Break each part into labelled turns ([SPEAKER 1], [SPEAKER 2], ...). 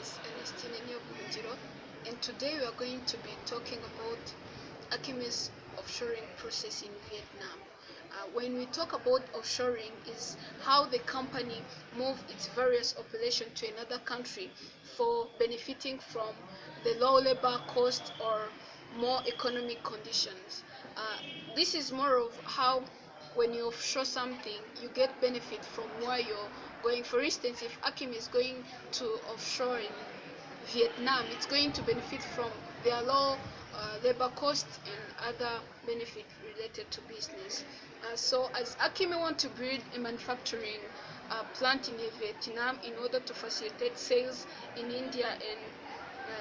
[SPEAKER 1] is Ernestine Nyobuhungiro, and today we are going to be talking about Akime's offshoring process in Vietnam. When we talk about offshoring, is how the company move its various operations to another country for benefiting from the low labor cost or more economic conditions. This is more of how when you offshore something, you get benefit from where you're going. For instance, if Akim is going to offshore in Vietnam, it's going to benefit from their low labor cost and other benefit related to business. So as Akime want to build a manufacturing plant in Vietnam in order to facilitate sales in India and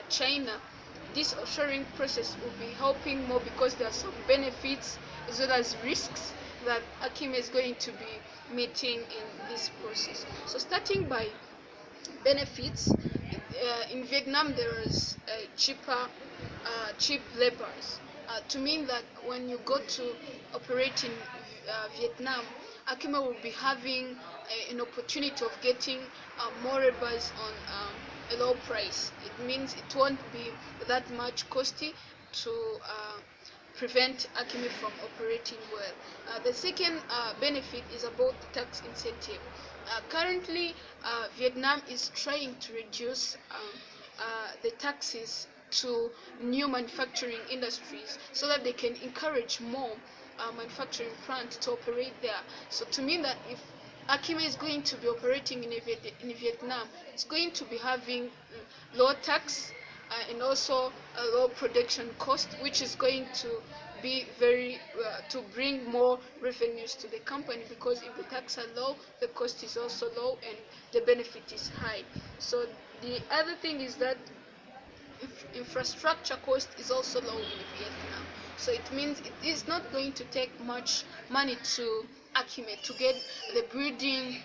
[SPEAKER 1] China, this offshoring process will be helping more because there are some benefits as well as risks that Akime is going to be meeting in this process. So starting by benefits, in Vietnam there is cheap laborers. To mean that when you go to operate in Vietnam, Akime will be having an opportunity of getting more laborers on a low price. It means it won't be that much costly to prevent Akime from operating well. The second benefit is about the tax incentive. Currently, Vietnam is trying to reduce the taxes to new manufacturing industries so that they can encourage more manufacturing plants to operate there. So to mean that if Akime is going to be operating in Vietnam, it's going to be having low tax and also a low production cost, which is going to be very to bring more revenues to the company, because if the tax are low, the cost is also low and the benefit is high. So the other thing is that infrastructure cost is also low in Vietnam. So it means it is not going to take much money to Akime to get the building,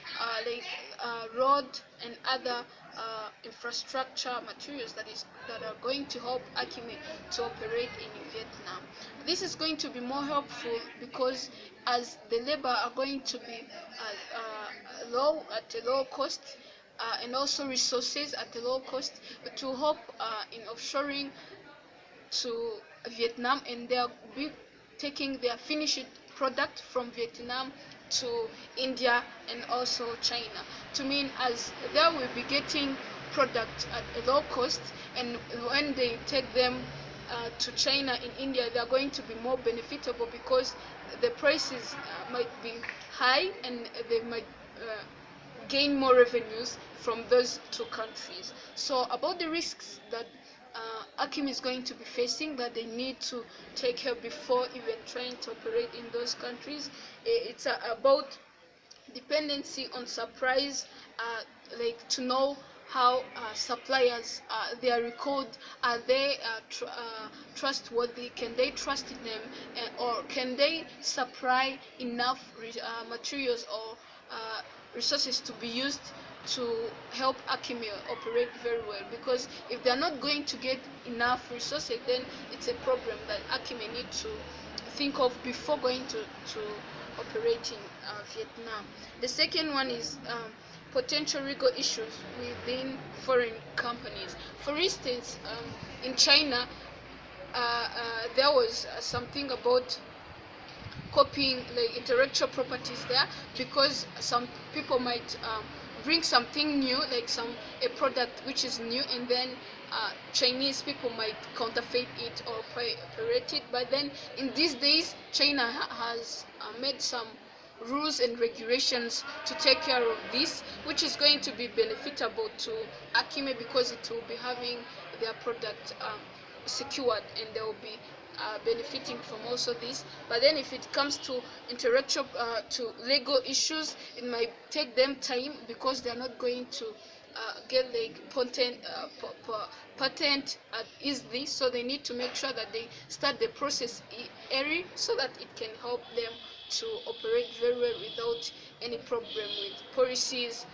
[SPEAKER 1] road and other infrastructure materials that are going to help Akime to operate in Vietnam. This is going to be more helpful because as the labor are going to be low at a low cost, and also resources at a low cost to help in offshoring to Vietnam, and they'll be taking their finished product from Vietnam to India and also China. To mean as they will be getting product at a low cost, and when they take them to China in India, they are going to be more benefitable because the prices might be high and they might gain more revenues from those two countries. So about the risks that Akim is going to be facing, that they need to take care before even trying to operate in those countries, it's about dependency on supplies, like to know how suppliers they are recalled. Are they trustworthy? Can they trust in them, or can they supply enough materials or resources to be used to help Akime operate very well? Because if they're not going to get enough resources, then it's a problem that Akime need to think of before going to operate in Vietnam. The second one is potential legal issues within foreign companies. For instance, in China, there was something about copying like intellectual properties there, because some people might bring something new, like a product which is new, and then Chinese people might counterfeit it or pirate it. But then in these days, China has made some rules and regulations to take care of this, which is going to be beneficial to Akime because it will be having their product secured, and they will be benefiting from also this. But then if it comes to intellectual to legal issues, it might take them time because they are not going to get like patent easily. So they need to make sure that they start the process early so that it can help them to operate very well without any problem with policies,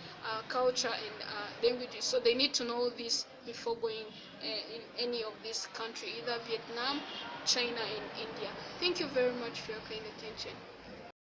[SPEAKER 1] culture and languages. So they need to know this before going in any of these countries, either Vietnam, China and India. Thank you very much for your kind attention.